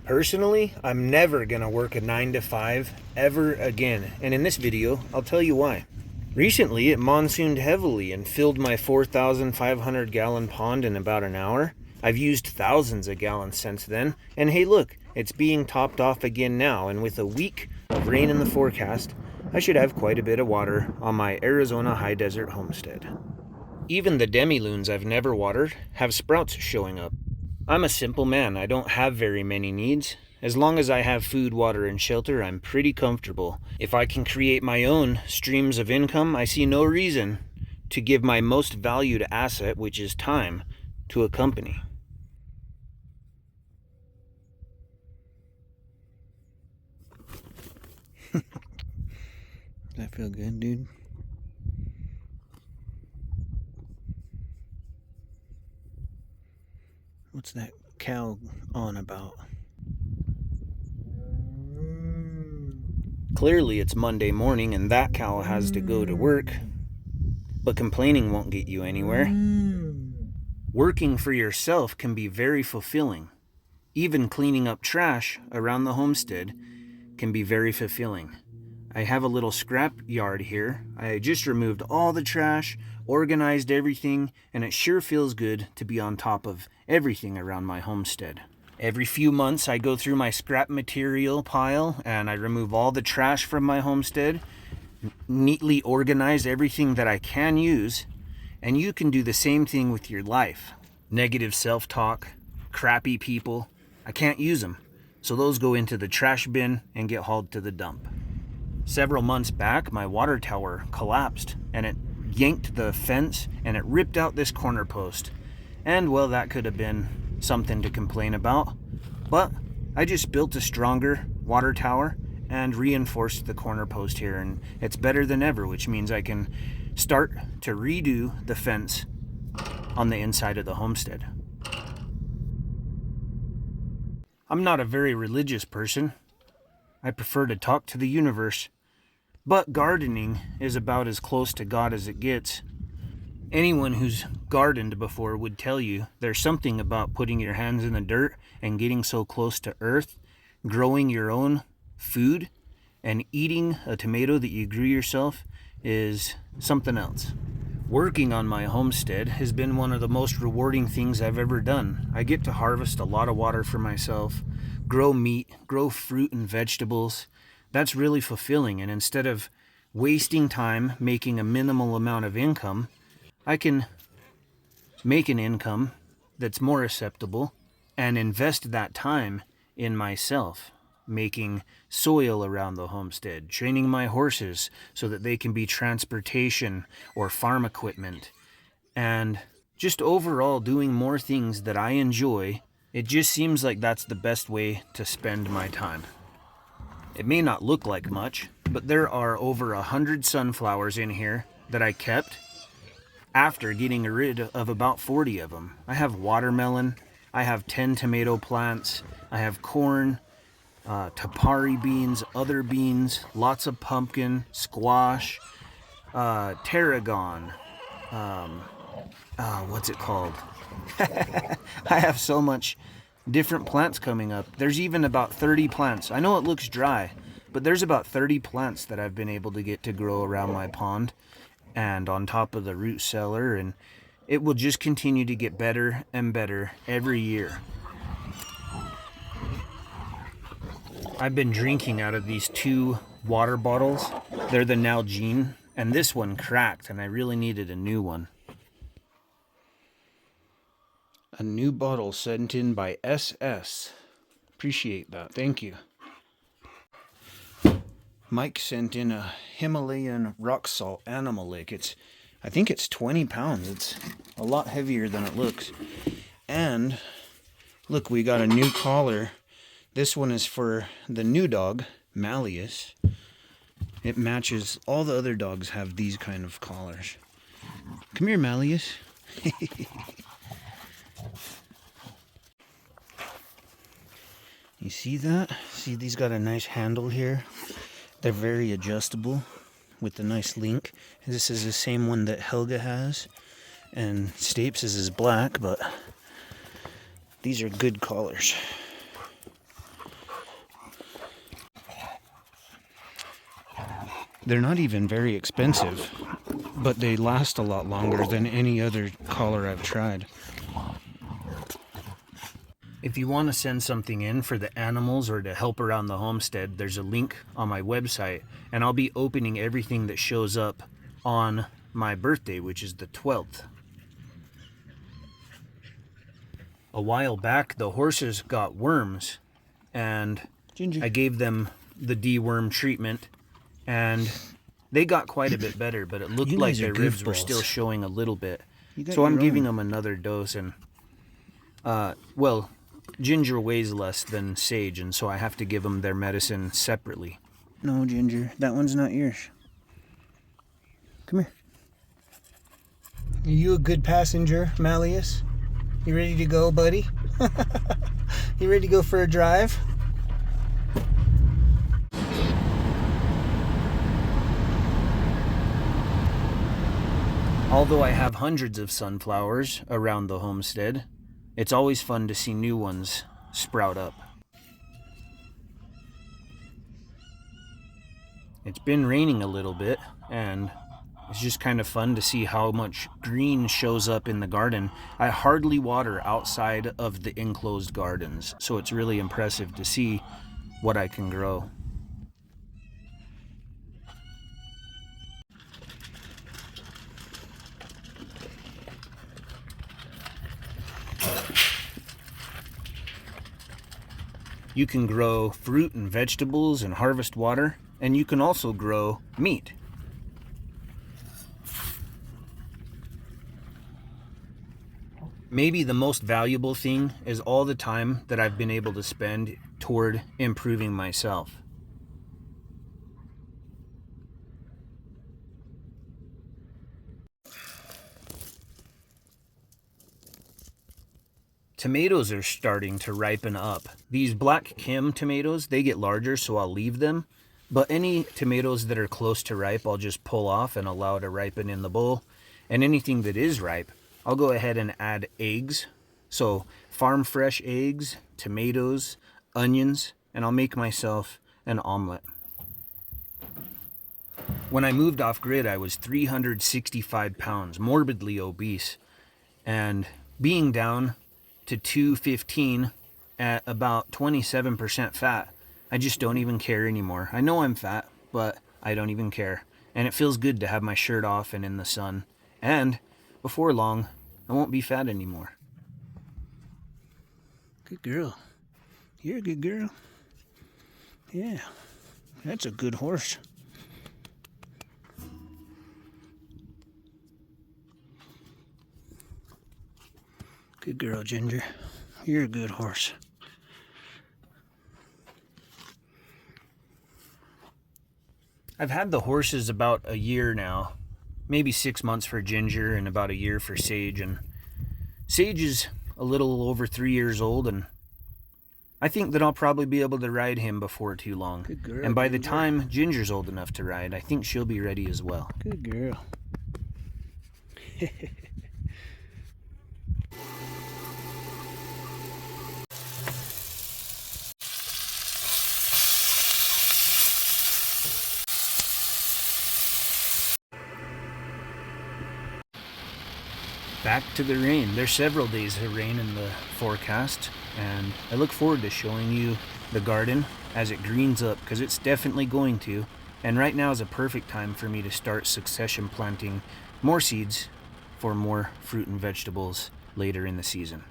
Personally, I'm never gonna work a 9 to 5 ever again, and in this video, I'll tell you why. Recently, it monsooned heavily and filled my 4,500 gallon pond in about an hour. I've used thousands of gallons since then, and hey look, it's being topped off again now, and with a week of rain in the forecast, I should have quite a bit of water on my Arizona high desert homestead. Even the demi-lunes I've never watered have sprouts showing up. I'm a simple man, I don't have very many needs. As long as I have food, water, and shelter, I'm pretty comfortable. If I can create my own streams of income, I see no reason to give my most valued asset, which is time, to a company. Does that feel good, dude? What's that cow on about? Clearly it's Monday morning and that cow has to go to work, but complaining won't get you anywhere. Working for yourself can be very fulfilling. Even cleaning up trash around the homestead can be very fulfilling. I have a little scrap yard here. I just removed all the trash, organized everything, and it sure feels good to be on top of everything around my homestead. Every few months I go through my scrap material pile and I remove all the trash from my homestead, neatly organize everything that I can use, and you can do the same thing with your life. Negative self-talk, crappy people, I can't use them, so those go into the trash bin and get hauled to the dump. Several months back, my water tower collapsed and it yanked the fence and it ripped out this corner post. And well, that could have been something to complain about, but I just built a stronger water tower and reinforced the corner post here, and it's better than ever, which means I can start to redo the fence on the inside of the homestead. I'm not a very religious person. I prefer to talk to the universe, but gardening is about as close to God as it gets. Anyone who's gardened before would tell you there's something about putting your hands in the dirt and getting so close to earth, growing your own food, and eating a tomato that you grew yourself is something else. Working on my homestead has been one of the most rewarding things I've ever done. I get to harvest a lot of water for myself, grow meat, grow fruit and vegetables. That's really fulfilling, and instead of wasting time making a minimal amount of income, I can make an income that's more acceptable and invest that time in myself, making soil around the homestead, training my horses so that they can be transportation or farm equipment, and just overall doing more things that I enjoy. It just seems like that's the best way to spend my time. It may not look like much, but there are over 100 sunflowers in here that I kept after getting rid of about 40 of them. I have watermelon, I have 10 tomato plants, I have corn, tapari beans, other beans, lots of pumpkin, squash, tarragon, what's it called? I have so much different plants coming up. There's even about 30 plants. I know it looks dry, but there's about 30 plants that I've been able to get to grow around my pond and on top of the root cellar, and it will just continue to get better and better every year. I've been drinking out of these 2 water bottles. They're the Nalgene, and this one cracked and I really needed a new one. A new bottle sent in by SS. Appreciate that, thank you. Mike sent in a Himalayan rock salt animal lick. I think it's 20 pounds. It's a lot heavier than it looks. And look, we got a new collar. This one is for the new dog, Malleus. It matches, all the other dogs have these kind of collars. Come here, Malleus. You see that? See, these got a nice handle here. They're very adjustable with a nice link. This is the same one that Helga has, and Stapes' is black, but these are good collars. They're not even very expensive, but they last a lot longer than any other collar I've tried. If you want to send something in for the animals or to help around the homestead, there's a link on my website, and I'll be opening everything that shows up on my birthday, which is the 12th. A while back, the horses got worms, and Ginger, I gave them the deworm treatment, and they got quite a bit better, but it looked like their ribs were still showing a little bit. So I'm giving them another dose, and well, Ginger weighs less than Sage, and so I have to give them their medicine separately. No, Ginger, that one's not yours. Come here. Are you a good passenger, Malleus? You ready to go, buddy? You ready to go for a drive? Although I have hundreds of sunflowers around the homestead, it's always fun to see new ones sprout up. It's been raining a little bit, and it's just kind of fun to see how much green shows up in the garden. I hardly water outside of the enclosed gardens, so it's really impressive to see what I can grow. You can grow fruit and vegetables and harvest water, and you can also grow meat. Maybe the most valuable thing is all the time that I've been able to spend toward improving myself. Tomatoes are starting to ripen up. These Black Kim tomatoes, they get larger, so I'll leave them. But any tomatoes that are close to ripe, I'll just pull off and allow to ripen in the bowl. And anything that is ripe, I'll go ahead and add eggs. So farm fresh eggs, tomatoes, onions, and I'll make myself an omelet. When I moved off grid, I was 365 pounds, morbidly obese. And being down to 215 at about 27% fat, I just don't even care anymore. I know I'm fat, but I don't even care. And it feels good to have my shirt off and in the sun. And before long, I won't be fat anymore. Good girl. You're a good girl. Yeah, that's a good horse. Good girl, Ginger. You're a good horse. I've had the horses about a year now. Maybe 6 months for Ginger and about a year for Sage. And Sage is a little over 3 years old, and I think that I'll probably be able to ride him before too long. Good girl, and by the time Ginger's old enough to ride, I think she'll be ready as well. Good girl. Back to the rain. There's several days of rain in the forecast, and I look forward to showing you the garden as it greens up, because it's definitely going to. And right now is a perfect time for me to start succession planting more seeds for more fruit and vegetables later in the season.